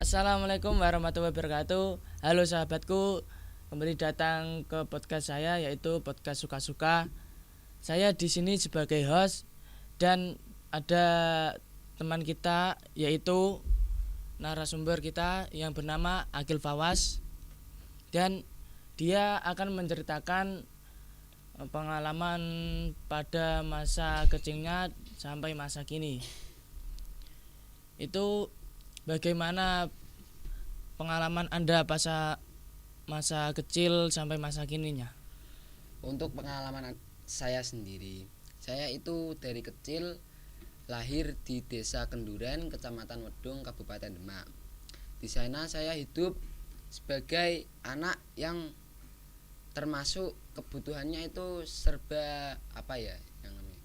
Assalamualaikum warahmatullahi wabarakatuh. Halo sahabatku, kembali datang ke podcast saya yaitu podcast suka-suka. Saya di sini sebagai host dan ada teman kita yaitu narasumber kita yang bernama Agil Fawas dan dia akan menceritakan pengalaman pada masa kecilnya sampai masa kini. Itu bagaimana pengalaman Anda masa kecil sampai masa kininya? Untuk pengalaman saya sendiri, saya itu dari kecil lahir di Desa Kenduren, Kecamatan Wedung, Kabupaten Demak. Di sana saya hidup sebagai anak yang termasuk kebutuhannya itu serba yang namanya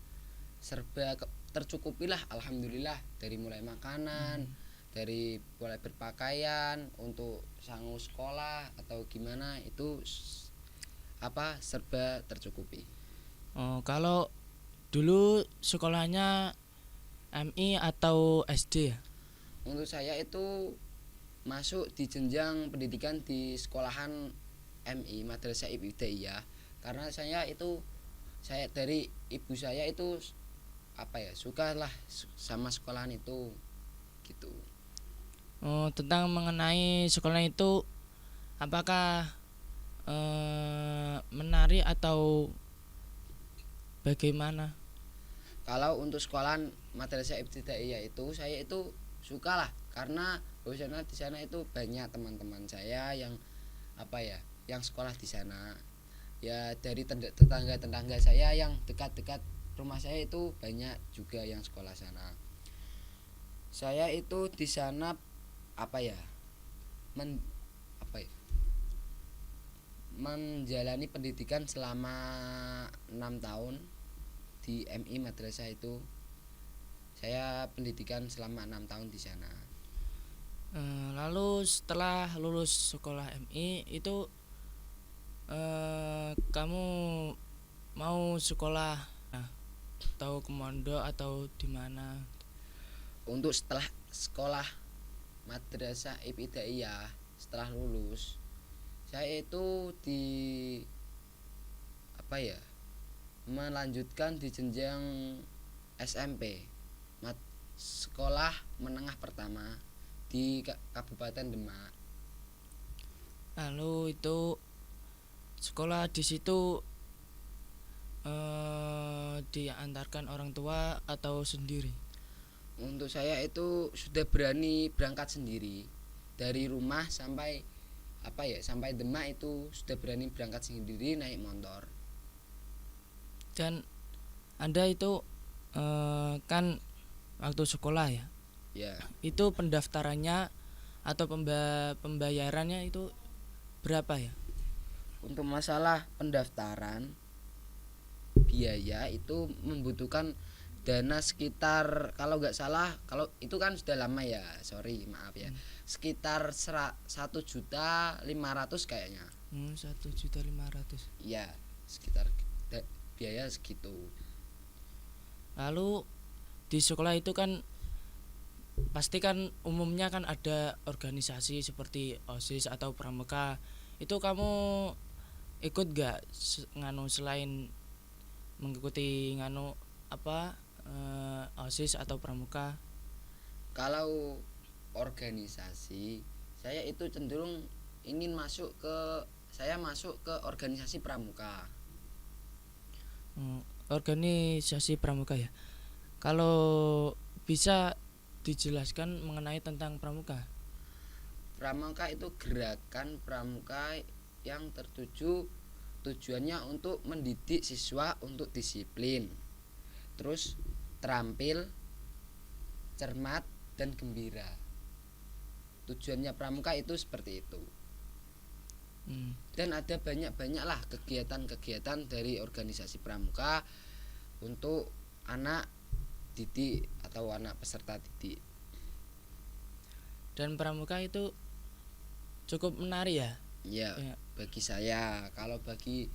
serba tercukupi lah, alhamdulillah, dari mulai makanan, dari mulai berpakaian, untuk sangu sekolah atau gimana itu serba tercukupi. Oh, kalau dulu sekolahnya MI atau SD ya? Untuk saya itu masuk di jenjang pendidikan di sekolahan MI, Madrasah Ibtidaiyah, karena saya dari ibu saya itu suka lah sama sekolahan itu gitu. Oh, tentang mengenai sekolah itu apakah menarik atau bagaimana? Kalau untuk sekolahan Madrasah Ibtidaiyah itu saya itu suka lah, karena di sana itu banyak teman-teman saya yang yang sekolah di sana. Ya, dari tetangga-tetangga saya yang dekat-dekat rumah saya itu banyak juga yang sekolah sana. Saya itu di sana apa ya men, menjalani pendidikan selama 6 tahun di MI Madrasah itu. Saya pendidikan selama 6 tahun di sana. Lalu setelah lulus sekolah MI itu kamu mau sekolah atau ke mondok atau di mana? Untuk setelah sekolah Madrasah Ibtidaiyah, setelah lulus, saya itu di melanjutkan di jenjang SMP, sekolah menengah pertama di Kabupaten Demak. Lalu itu sekolah di situ diantarkan orang tua atau sendiri? Untuk saya itu sudah berani berangkat sendiri dari rumah sampai sampai Demak, itu sudah berani berangkat sendiri naik motor. Dan Anda itu kan waktu sekolah ya? Ya. Itu pendaftarannya atau pembayarannya itu berapa ya? Untuk masalah pendaftaran, biaya itu membutuhkan dana sekitar, kalau nggak salah, kalau itu kan sudah lama ya, maaf ya, sekitar 1.500.000 kayaknya. 1.500.000. Ya, sekitar biaya segitu. Lalu di sekolah itu kan pasti kan umumnya kan ada organisasi seperti OSIS atau pramuka. Itu kamu ikut gak selain mengikuti OSIS atau pramuka? Kalau organisasi, saya itu cenderung ingin masuk ke organisasi pramuka. Organisasi pramuka ya. Kalau bisa dijelaskan mengenai tentang pramuka? Pramuka itu gerakan pramuka yang tujuannya untuk mendidik siswa untuk disiplin, terus terampil, cermat, dan gembira. Tujuannya pramuka itu seperti itu. Dan ada banyak lah kegiatan-kegiatan dari organisasi pramuka untuk anak didik atau anak peserta didik. Dan pramuka itu cukup menarik ya? Ya, bagi saya. Kalau bagi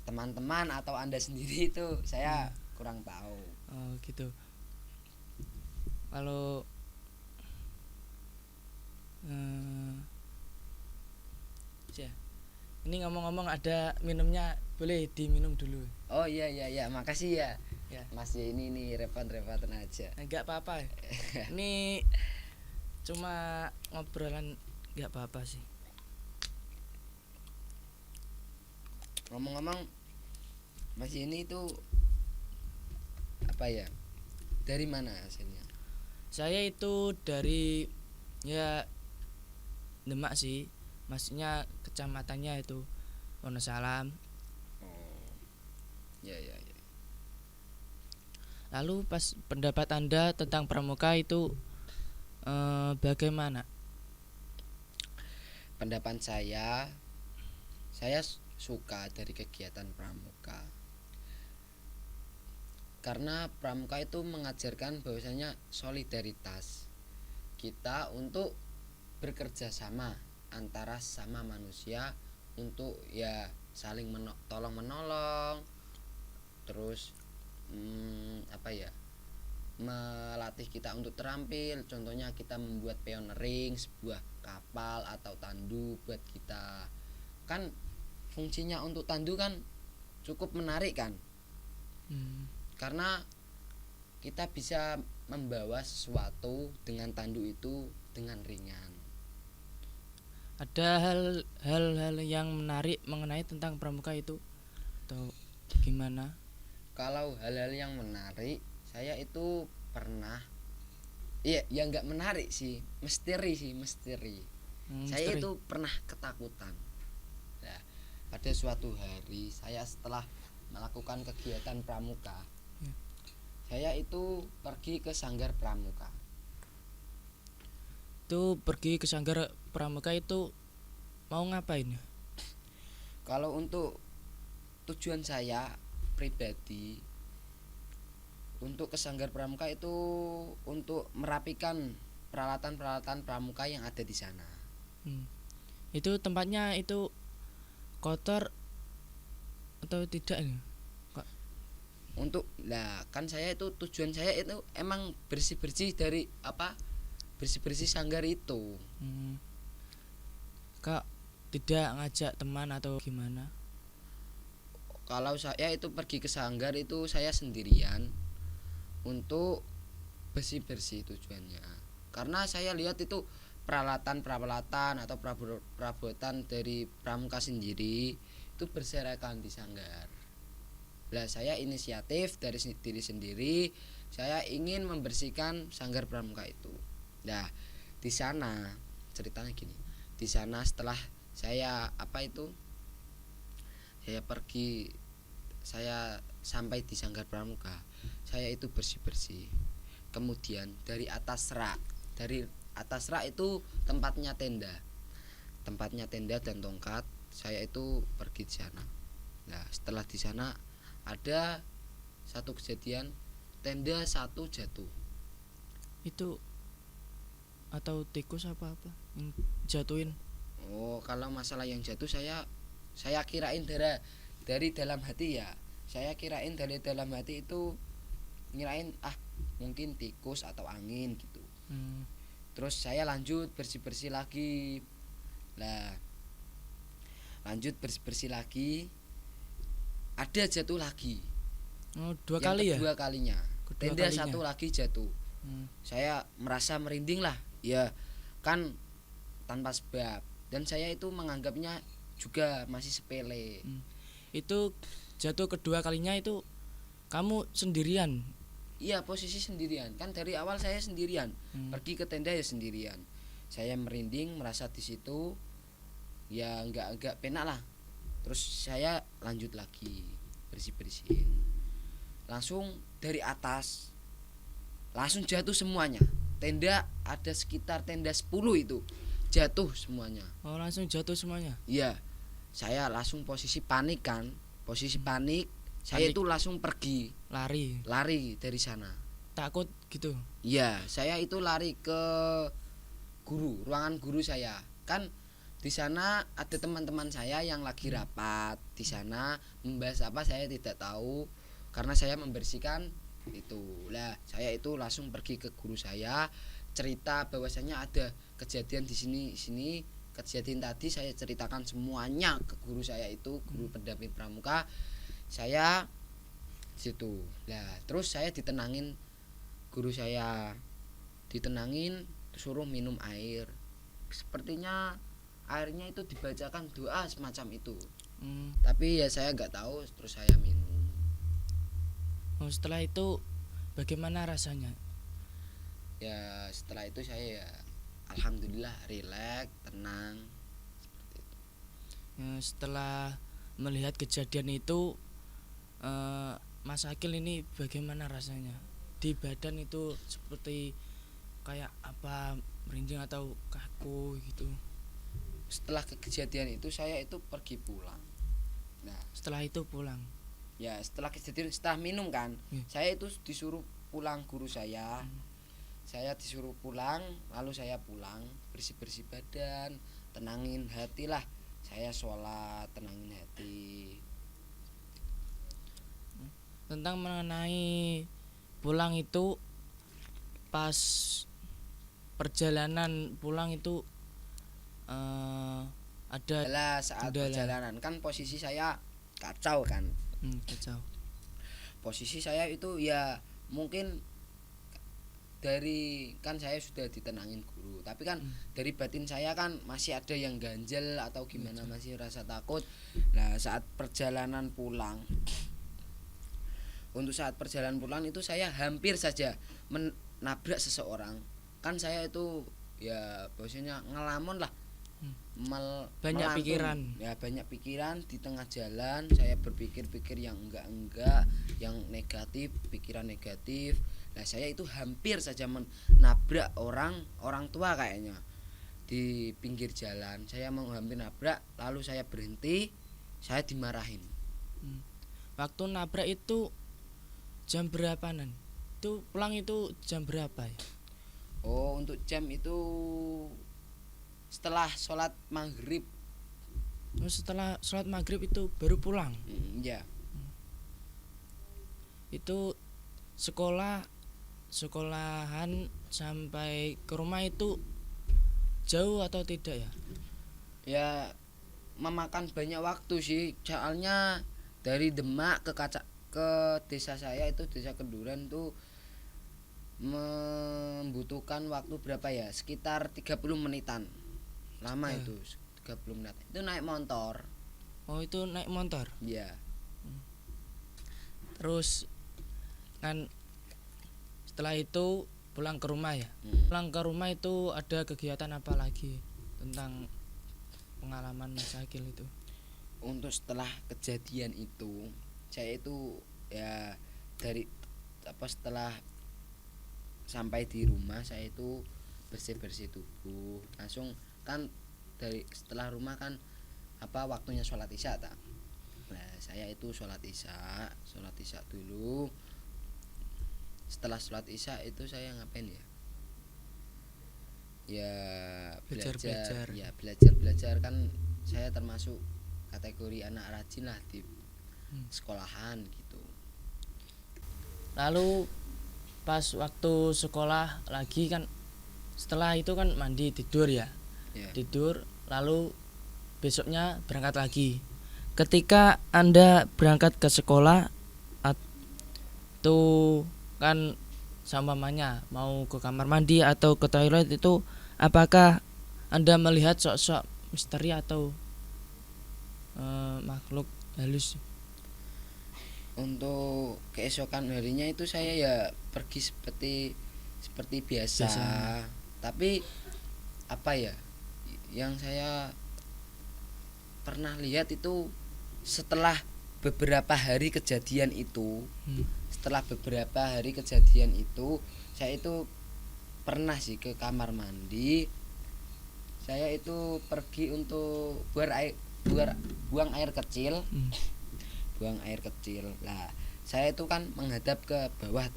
teman-teman atau Anda sendiri itu saya kurang tahu. Oh gitu. Kalau Ini ngomong-ngomong ada minumnya, boleh diminum dulu. Oh iya iya iya, makasih ya. Ya. Mas ya ini nih repot-repotan aja. Enggak apa-apa. Ini cuma ngobrolan, enggak apa-apa sih. Ngomong-ngomong, Mas ini tuh apa ya? Dari mana asalnya? Saya itu dari ya Demak sih. Maksudnya kecamatannya itu Wonosalam. Oh. Ya ya ya. Lalu pas pendapat Anda tentang pramuka itu bagaimana? Pendapat saya suka dari kegiatan pramuka. Karena pramuka itu mengajarkan bahwasanya solidaritas kita untuk bekerja sama antara sama manusia untuk ya saling tolong menolong, terus apa ya, melatih kita untuk terampil. Contohnya kita membuat pioneering sebuah kapal atau tandu buat kita. Kan fungsinya untuk tandu kan cukup menarik kan, karena kita bisa membawa sesuatu dengan tandu itu dengan ringan. Ada hal-hal yang menarik mengenai tentang pramuka itu atau gimana? Kalau hal-hal yang menarik, saya itu pernah, iya ya nggak menarik sih, misteri. Saya Misteri. itu pernah ketakutan. Nah, pada suatu hari saya setelah melakukan kegiatan pramuka, Ya. saya itu pergi ke sanggar pramuka. Itu pergi ke sanggar pramuka itu mau ngapain? Kalau untuk tujuan saya pribadi untuk ke sanggar pramuka itu untuk merapikan peralatan-peralatan pramuka yang ada di sana. Itu tempatnya itu kotor atau tidak nih? Untuk lah kan saya itu tujuan saya itu emang bersih-bersih dari apa? Bersih-bersih sanggar itu. Kak tidak ngajak teman atau gimana? Kalau saya itu pergi ke sanggar itu saya sendirian untuk bersih-bersih tujuannya. Karena saya lihat itu peralatan atau perabotan dari pramuka sendiri itu berserakan di sanggar. Lah saya inisiatif dari diri sendiri, saya ingin membersihkan sanggar pramuka itu. Nah, di sana ceritanya gini. Di sana setelah saya saya sampai di sanggar pramuka, saya itu bersih-bersih. Kemudian dari atas rak itu tempatnya tenda dan tongkat. Saya itu pergi di sana. Nah, setelah di sana ada satu kejadian, tenda satu jatuh. Itu atau tikus apa yang jatuhin? Oh, kalau masalah yang jatuh saya kirain dari dalam hati ya. Saya kirain dari dalam hati itu ngirain mungkin tikus atau angin gitu. Terus saya lanjut bersih-bersih lagi. Lah, lanjut bersih-bersih lagi. Ada jatuh lagi. Oh, dua yang kali ya? Kedua kalinya. Tenda kalinya. satu lagi jatuh. Saya merasa merinding lah. Ya, kan tanpa sebab. Dan saya itu menganggapnya juga masih sepele. Itu jatuh kedua kalinya itu kamu sendirian? Iya, posisi sendirian. Kan dari awal saya sendirian. Pergi ke tenda ya sendirian. Saya merinding, merasa di situ ya agak penak lah. Terus saya lanjut lagi bersih-bersihin. Langsung dari atas langsung jatuh semuanya. Tenda ada sekitar tenda 10 itu jatuh semuanya. Oh, langsung jatuh semuanya? Iya. Saya langsung posisi panik. Saya itu langsung pergi, lari dari sana. Takut gitu? Iya, saya itu lari ke ruangan guru saya. Kan di sana ada teman-teman saya yang lagi rapat di sana, membahas apa saya tidak tahu karena saya membersihkan itu. Lah, saya itu langsung pergi ke guru saya, cerita bahwasanya ada kejadian di sini kejadian tadi saya ceritakan semuanya ke guru saya itu, guru pendamping pramuka saya situ. Nah terus saya ditenangin, guru saya ditenangin, suruh minum air. Sepertinya airnya itu dibacakan doa semacam itu. Tapi ya saya nggak tahu, terus saya minum. Setelah itu bagaimana rasanya? Ya setelah itu saya ya alhamdulillah rileks, tenang. Setelah melihat kejadian itu, Mas Akil ini bagaimana rasanya? Di badan itu seperti kayak apa, merinding atau kaku gitu? Setelah kejadian itu saya itu pergi pulang. Nah Setelah itu pulang. ya setelah kejadian, setelah minum kan, saya itu disuruh pulang guru saya. Saya disuruh pulang, lalu saya pulang bersih-bersih badan, tenangin hati lah. Saya sholat, tenangin hati. Tentang mengenai pulang itu, pas perjalanan pulang itu ada Adalah saat kendala. perjalanan kan posisi saya kacau kan. Kacau. Posisi saya itu ya mungkin dari kan saya sudah ditenangin guru, tapi kan dari batin saya kan masih ada yang ganjel atau gimana, masih rasa takut. Nah saat perjalanan pulang, untuk saat perjalanan pulang itu saya hampir saja menabrak seseorang. Kan saya itu ya bosnya ngelamun lah, Banyak melantun. pikiran. Ya banyak pikiran di tengah jalan. Saya berpikir-pikir yang enggak, yang negatif, pikiran negatif. Nah saya itu hampir saja menabrak orang tua kayaknya di pinggir jalan. Saya mau hampir nabrak, lalu saya berhenti, saya dimarahin. Waktu nabrak itu jam berapa Nan? Itu pulang itu jam berapa ya? Oh untuk jam itu setelah sholat maghrib. Setelah sholat maghrib itu baru pulang. Ya. Itu sekolahan sampai ke rumah itu jauh atau tidak ya? Ya memakan banyak waktu sih, soalnya dari Demak ke desa saya itu, desa Kenduran tuh membutuhkan waktu berapa ya, sekitar 30 menitan. Lama itu 30 menit. Itu naik motor. Oh itu naik motor. Iya. Terus kan setelah itu pulang ke rumah ya. Pulang ke rumah itu ada kegiatan apa lagi tentang pengalaman Mas Akil itu? Untuk setelah kejadian itu, saya itu ya setelah sampai di rumah saya itu bersih-bersih tubuh. Langsung kan setelah rumah kan waktunya sholat isya tak. Nah saya itu sholat isya dulu. Setelah sholat isya itu saya ngapain ya? Ya belajar. Ya belajar kan, saya termasuk kategori anak rajin lah di sekolahan gitu. Lalu pas waktu sekolah lagi kan, setelah itu kan mandi tidur ya. Tidur lalu besoknya berangkat lagi. Ketika Anda berangkat ke sekolah atau kan seumpamanya mau ke kamar mandi atau ke toilet itu, apakah Anda melihat sosok misteri atau makhluk halus? Untuk keesokan harinya itu saya ya pergi seperti biasa. Tapi apa ya yang saya pernah lihat itu, setelah beberapa hari kejadian itu, saya itu pernah sih ke kamar mandi. Saya itu pergi untuk buang air kecil. Buang air kecil. Lah, saya itu kan menghadap ke bawah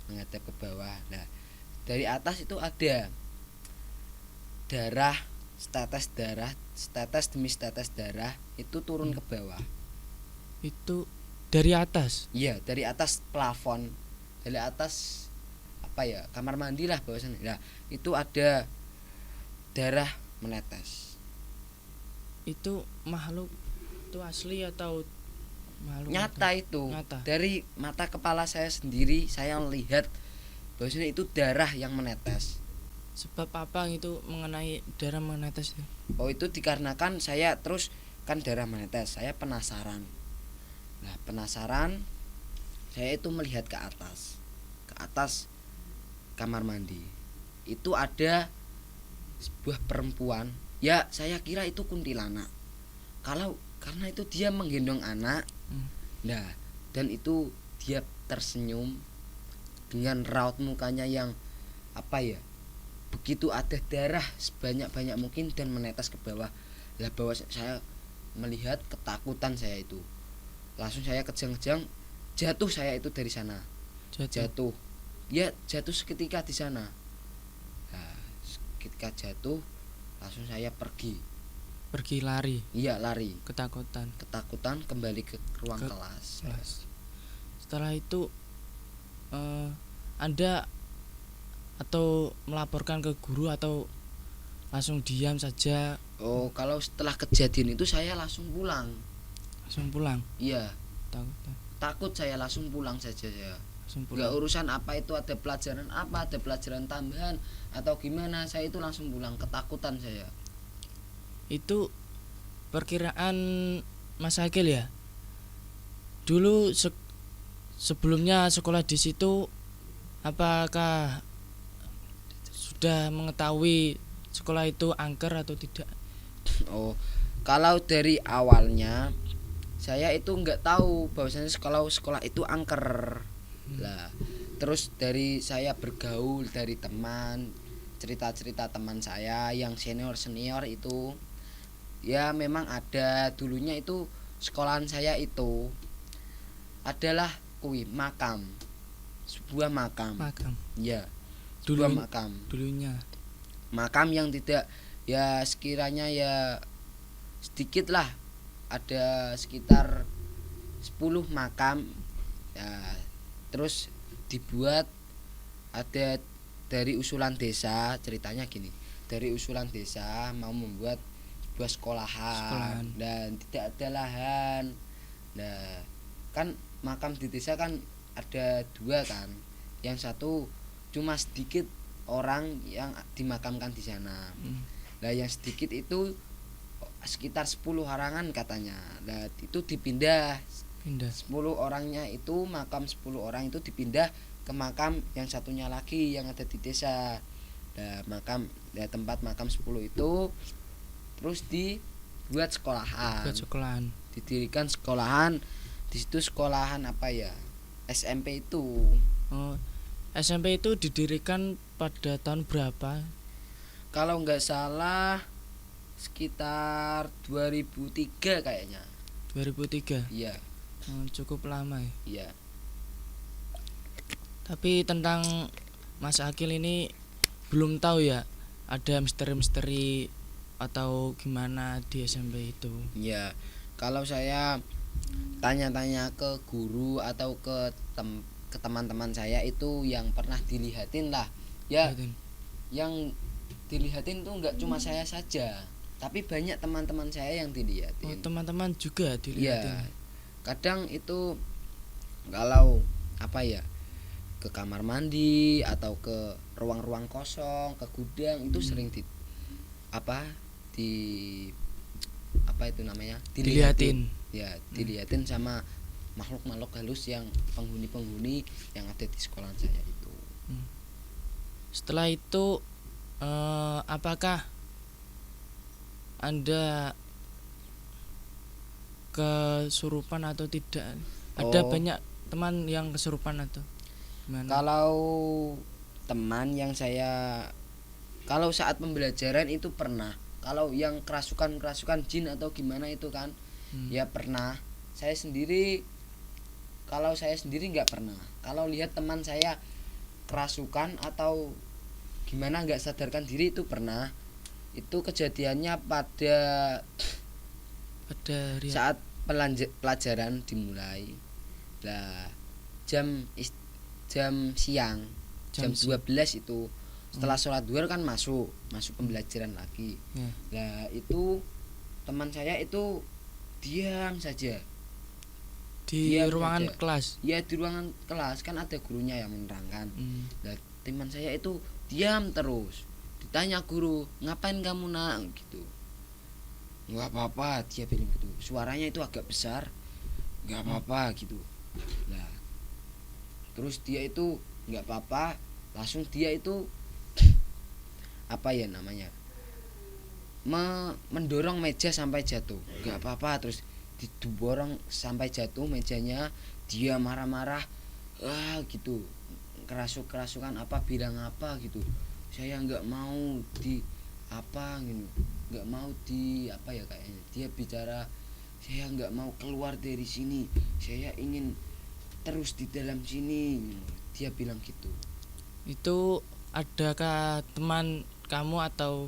menghadap ke bawah. Nah, dari atas itu ada setetes demi setetes darah itu turun ke bawah. Itu dari atas? Iya, dari atas plafon, dari atas kamar mandi lah bahwasannya. Nah, itu ada darah menetes. Itu makhluk itu asli atau makhluk Nyata itu. Nyata. Dari mata kepala saya sendiri saya lihat bahwasanya itu darah yang menetes. Sebab apa itu mengenai darah menetes itu? Oh, itu dikarenakan saya terus kan darah menetes, saya penasaran. Nah, penasaran saya itu melihat ke atas kamar mandi. Itu ada sebuah perempuan. Ya, saya kira itu kuntilanak. Karena itu dia menggendong anak. Nah, dan itu dia tersenyum dengan raut mukanya yang apa ya? Begitu ada darah sebanyak-banyak mungkin dan menetes ke bawah. Lah bawah saya melihat ketakutan saya itu. Langsung saya kejang-kejang jatuh saya itu dari sana. Jatuh. Ya, jatuh seketika di sana. Nah, ketika jatuh langsung saya pergi lari. Iya, lari. Ketakutan Kembali ke ruang kelas. Setelah itu Anda atau melaporkan ke guru atau langsung diam saja? Oh, kalau setelah kejadian itu saya langsung pulang. Iya, takut saya langsung pulang saja ya. Gak urusan apa itu ada pelajaran tambahan atau gimana, saya itu langsung pulang, ketakutan saya. Itu perkiraan Mas Akil ya. Dulu sebelumnya sekolah di situ, apakah sudah mengetahui sekolah itu angker atau tidak? Oh, kalau dari awalnya saya itu nggak tahu bahwasanya sekolah itu angker. Lah, terus dari saya bergaul dari teman, cerita-cerita teman saya yang senior itu, ya memang ada dulunya itu sekolahan saya itu adalah sebuah makam. Ya, sebuah makam yang tidak, ya sekiranya ya sedikit lah, ada sekitar 10 makam ya. Terus dibuat ada dari usulan desa, ceritanya gini, dari usulan desa mau membuat sebuah sekolahan dan tidak ada lahan. Nah, kan makam di desa kan ada 2 kan, yang satu cuma sedikit orang yang dimakamkan di sana. Nah, yang sedikit itu sekitar 10 harangan katanya. Nah, itu dipindah 10 orangnya itu, makam 10 orang itu dipindah ke makam yang satunya lagi yang ada di desa. Nah, tempat makam 10 itu terus dibuat sekolahan. Didirikan sekolahan. Di situ sekolahan apa ya? SMP itu. Oh, SMP itu didirikan pada tahun berapa? Kalau nggak salah sekitar 2003 kayaknya. 2003. Iya. Cukup lama ya. Iya. Tapi tentang Mas Akil ini belum tahu ya, ada misteri-misteri atau gimana di SMP itu. Iya. Kalau saya tanya-tanya ke guru atau ke teman-teman saya itu yang pernah dilihatin lah. Ya. Yang dilihatin tuh nggak cuma saya saja, tapi banyak teman-teman saya yang dilihatin. Oh, teman-teman juga dilihatin. Ya, kadang itu kalau apa ya, ke kamar mandi atau ke ruang-ruang kosong, ke gudang itu sering dilihatin. Ya, dilihatin sama makhluk-makhluk halus yang penghuni yang ada di sekolah saya itu. Setelah itu apakah Anda kesurupan atau tidak? Ada banyak teman yang kesurupan atau gimana? Kalau teman yang kalau saat pembelajaran itu pernah. Kalau yang kerasukan jin atau gimana itu kan, ya pernah. Kalau saya sendiri nggak pernah. Kalau lihat teman saya kerasukan atau gimana nggak sadarkan diri itu pernah. Itu kejadiannya pada saat pelajaran dimulai. Lah, jam siang, jam 12 itu Setelah sholat duhur kan masuk pembelajaran lagi. Ya. Nah itu teman saya itu diam saja Di diam ruangan saja. kelas. Ya di ruangan kelas kan ada gurunya yang menerangkan. Nah teman saya itu diam terus. Ditanya guru, ngapain kamu nak, gitu. Nggak apa-apa, dia bilang gitu. Suaranya itu agak besar, nggak apa-apa gitu. Nah terus dia itu nggak apa-apa, langsung dia itu apa ya namanya, mendorong meja sampai jatuh. Nggak apa-apa, terus diborong sampai jatuh mejanya. Dia marah-marah, gitu, kerasukan apa, bilang apa gitu. Saya nggak mau di apa gitu, nggak mau di apa ya, kayaknya dia bicara, saya nggak mau keluar dari sini, saya ingin terus di dalam sini, dia bilang gitu. Itu adakah teman kamu atau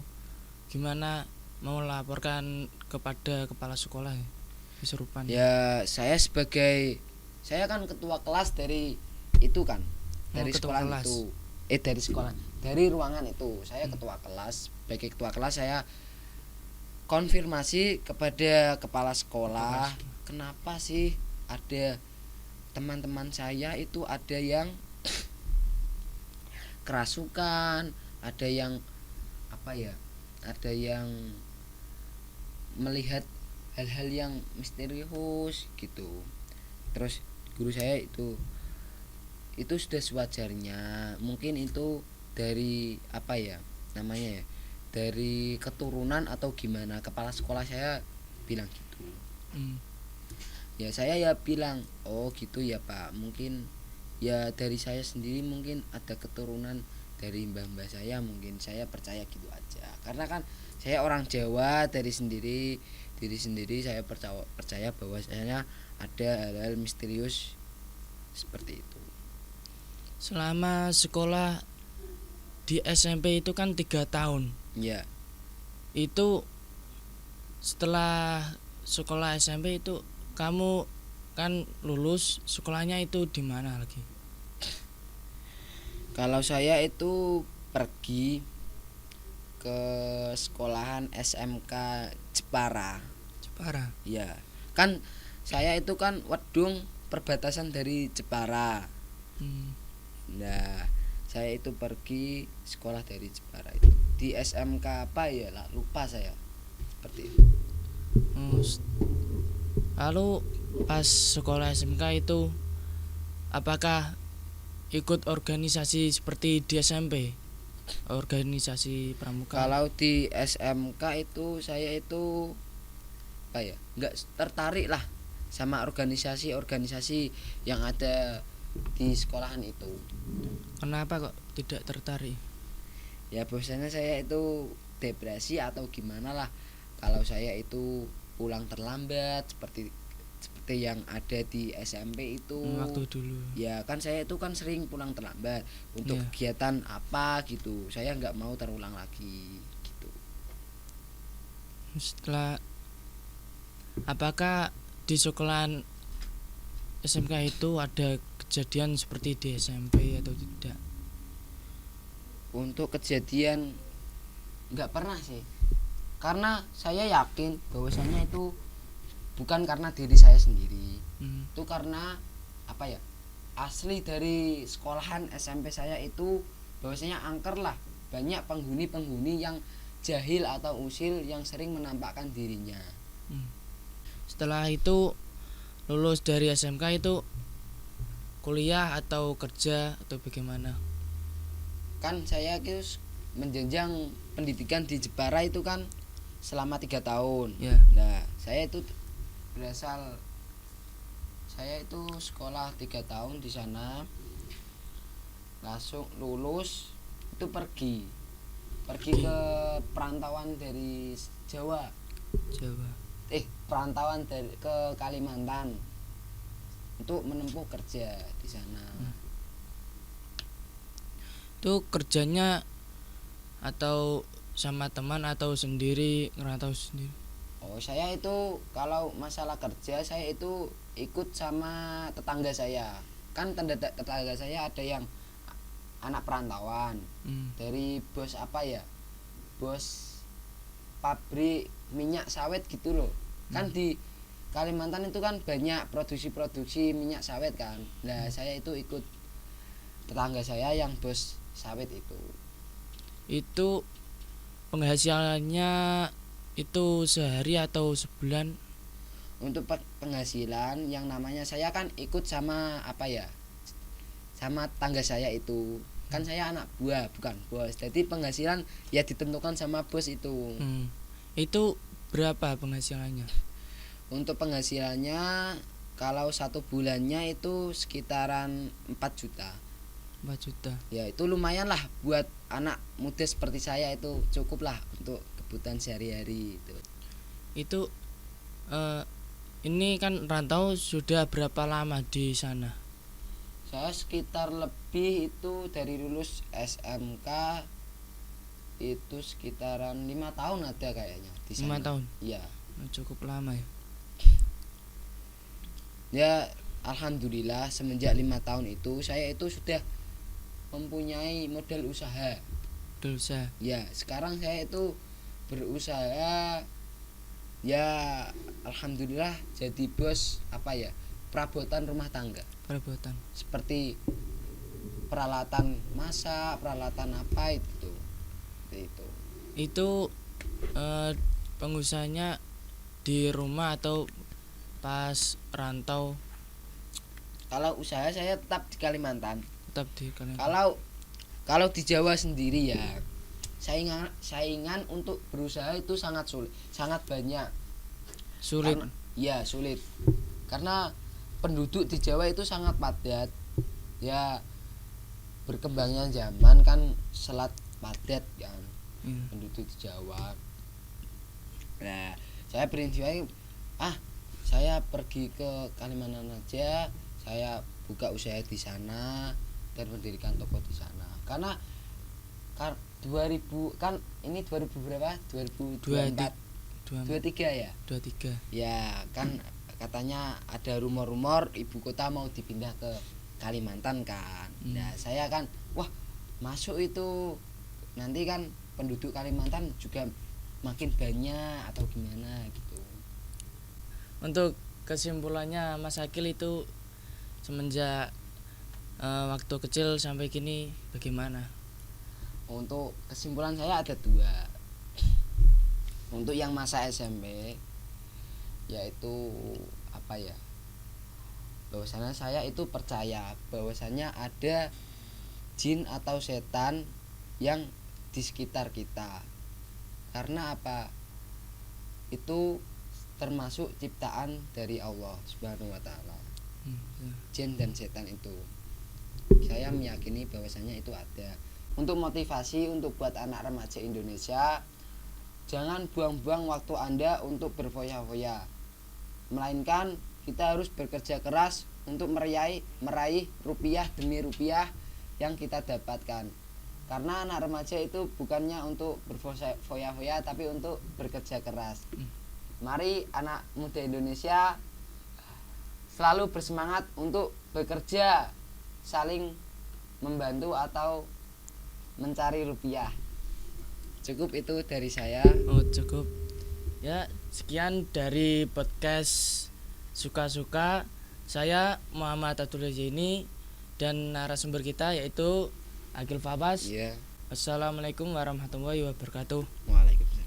gimana mau laporkan kepada kepala sekolah ya? Kesurupan. Ya saya kan ketua kelas dari itu kan, dari ketua sekolah kelas. itu dari sekolah, dari ruangan itu saya ketua kelas. Sebagai ketua kelas saya konfirmasi kepada kepala sekolah, kenapa sih ada teman-teman saya itu ada yang kerasukan, ada yang apa ya, ada yang melihat hal-hal yang misterius gitu. Terus guru saya itu sudah sewajarnya, mungkin itu dari apa ya namanya ya, dari keturunan atau gimana, kepala sekolah saya bilang gitu. Ya saya ya bilang, oh gitu ya Pak, mungkin ya dari saya sendiri mungkin ada keturunan dari mbah-mbah saya, mungkin saya percaya gitu aja. Karena kan saya orang Jawa, diri sendiri saya percaya bahwa saya ada hal-hal misterius seperti itu. Selama sekolah di SMP itu kan 3 tahun. Ya. Itu setelah sekolah SMP itu kamu kan lulus, sekolahnya itu di mana lagi? Kalau saya itu pergi ke sekolahan SMK Jepara. Jepara. Ya. Kan saya itu kan Wedung perbatasan dari Jepara. Nah, saya itu pergi sekolah dari Jepara itu. Di SMK apa ya lah, lupa saya. Seperti itu. Lalu pas sekolah SMK itu apakah ikut organisasi seperti di SMP? Organisasi pramuka. Kalau di SMK itu saya itu apa ya, nggak tertarik lah sama organisasi yang ada di sekolahan itu. Kenapa kok tidak tertarik? Ya biasanya saya itu depresi atau gimana lah kalau saya itu pulang terlambat seperti yang ada di SMP itu. Waktu dulu. Ya kan saya itu kan sering pulang terlambat untuk kegiatan apa gitu. Saya nggak mau terulang lagi gitu. Setelah apakah di sekolahan SMK itu ada kejadian seperti di SMP atau tidak? Untuk kejadian nggak pernah sih, karena saya yakin bahwasanya itu bukan karena diri saya sendiri. Itu karena apa ya, asli dari sekolahan SMP saya itu bahwasanya angker lah, banyak penghuni yang jahil atau usil yang sering menampakkan dirinya. Setelah itu lulus dari SMK itu kuliah atau kerja atau bagaimana? Kan saya itu menjenjang pendidikan di Jepara itu kan selama 3 tahun. Nah saya itu sekolah 3 tahun di sana, langsung lulus itu pergi ke perantauan dari Jawa. Perantauan dari ke Kalimantan untuk menempuh kerja di sana. Itu kerjanya atau sama teman atau sendiri, ngerantau sendiri? Oh saya itu kalau masalah kerja saya itu ikut sama tetangga saya. Kan tetangga saya ada yang anak perantauan Hmm. dari bos apa ya, bos pabrik minyak sawit gitu loh. Kan di Kalimantan itu kan banyak produksi minyak sawit kan. Nah saya itu ikut tetangga saya yang bos sawit itu. Itu penghasilannya itu sehari atau sebulan? Untuk penghasilan yang namanya saya kan ikut sama apa ya, sama tangga saya itu, kan saya anak buah bukan bos, jadi penghasilan ya ditentukan sama bos itu. Itu berapa penghasilannya? Untuk penghasilannya kalau 1 bulannya itu sekitaran 4 juta. 4 juta. Ya itu lumayan lah buat anak muda seperti saya, itu cukup lah untuk kebutuhan sehari-hari itu. Itu ini kan rantau sudah berapa lama di sana? Saya sekitar lebih itu dari lulus SMK itu sekitaran 5 tahun ada kayaknya di sana. 5 tahun. Iya. Cukup lama ya. Ya alhamdulillah semenjak 5 tahun itu saya itu sudah mempunyai modal usaha. Dosa. Ya sekarang saya itu berusaha, ya alhamdulillah jadi bos apa ya, perabotan rumah tangga, Perabotan. seperti peralatan masak, peralatan apa itu. Itu pengusahanya di rumah atau pas rantau? Kalau usaha saya tetap di Kalimantan. Tetap di Kalimantan. Kalau di Jawa sendiri ya saingan untuk berusaha itu sangat sulit, sangat banyak. Sulit. Ya sulit karena penduduk di Jawa itu sangat padat. Ya berkembangnya zaman kan selat padat kan penduduk di Jawa. Nah saya prinsipnya saya pergi ke Kalimantan aja, saya buka usaha di sana dan mendirikan toko di sana. Karena 2000 kan ini 2000 berapa? 2024 23 ya? 23. Ya kan katanya ada rumor-rumor ibu kota mau dipindah ke Kalimantan kan. Nah saya kan wah masuk itu nanti kan penduduk Kalimantan juga makin banyak atau gimana gitu. Untuk kesimpulannya Mas Akil itu semenjak waktu kecil sampai kini bagaimana? Untuk kesimpulan saya ada 2. Untuk yang masa SMP yaitu apa ya, bahwasanya saya itu percaya bahwasanya ada jin atau setan yang di sekitar kita. Karena apa? Itu termasuk ciptaan dari Allah Subhanahu wa taala. Jin dan setan itu saya meyakini bahwasanya itu ada. Untuk motivasi untuk buat anak remaja Indonesia, jangan buang-buang waktu Anda untuk berfoya-foya, melainkan kita harus bekerja keras untuk meraih rupiah demi rupiah yang kita dapatkan. Karena anak remaja itu bukannya untuk berfoya-foya tapi untuk bekerja keras. Mari anak muda Indonesia selalu bersemangat untuk bekerja, saling membantu atau mencari rupiah. Cukup itu dari saya. Oh cukup. Ya sekian dari podcast Suka-Suka. Saya Muhammad Abdul Zaini dan narasumber kita yaitu Akil Fabas. Iya. Assalamualaikum warahmatullahi wabarakatuh. Waalaikumsalam.